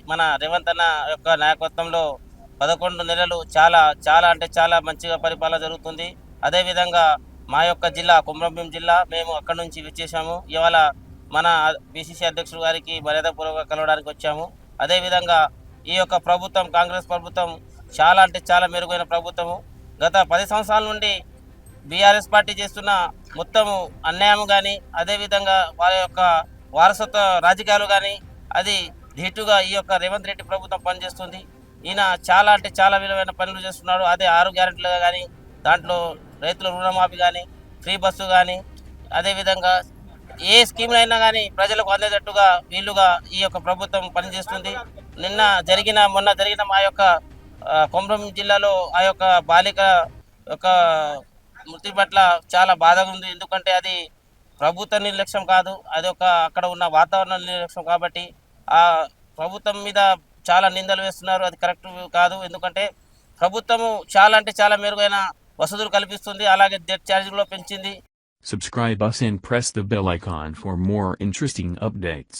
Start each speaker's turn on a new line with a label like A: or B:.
A: మన రేవంత్ అన్న యొక్క నాయకత్వంలో 11 నెలలు చాలా చాలా అంటే చాలా మంచిగా పరిపాలన జరుగుతుంది. అదేవిధంగా మా యొక్క జిల్లా కొమరంభీం జిల్లా, మేము అక్కడి నుంచి వచ్చేసాము. ఇవాళ మన పిసిసి అధ్యక్షుడు గారికి మర్యాదపూర్వకంగా కలవడానికి వచ్చాము. అదేవిధంగా ఈ యొక్క ప్రభుత్వం కాంగ్రెస్ ప్రభుత్వం చాలా అంటే చాలా మెరుగైన ప్రభుత్వము. గత 10 సంవత్సరాల నుండి బీఆర్ఎస్ పార్టీ చేస్తున్న మొత్తము అన్యాయం కానీ, అదేవిధంగా వారి యొక్క వారసత్వ రాజకీయాలు కానీ అది ధీటుగా ఈ యొక్క రేవంత్ రెడ్డి ప్రభుత్వం పనిచేస్తుంది. ఈయన చాలా అంటే చాలా విలువైన పనులు చేస్తున్నాడు. అదే 6 గ్యారెంటీలుగా కానీ, దాంట్లో రైతుల రుణమాఫీ కానీ, ఫ్రీ బస్సు కానీ, అదేవిధంగా ఏ స్కీమ్లైనా కానీ ప్రజలకు అందేటట్టుగా వీలుగా ఈ యొక్క ప్రభుత్వం పనిచేస్తుంది. మొన్న జరిగిన మా యొక్క కొమరంభీం జిల్లాలో ఆ యొక్క బాలిక యొక్క మృతి పట్ల చాలా బాధగా ఉంది. ఎందుకంటే అది ప్రభుత్వ నిర్లక్ష్యం కాదు, అది ఒక అక్కడ ఉన్న వాతావరణ నిర్లక్ష్యం. కాబట్టి ఆ ప్రభుత్వం మీద చాలా నిందలు వేస్తున్నారు. అది కరెక్ట్ కాదు. ఎందుకంటే ప్రభుత్వము చాలా అంటే చాలా మెరుగైన వసతులు కల్పిస్తుంది, అలాగే డెట్ ఛార్జీలు పెంచింది.
B: Subscribe us and press the bell icon for more interesting updates.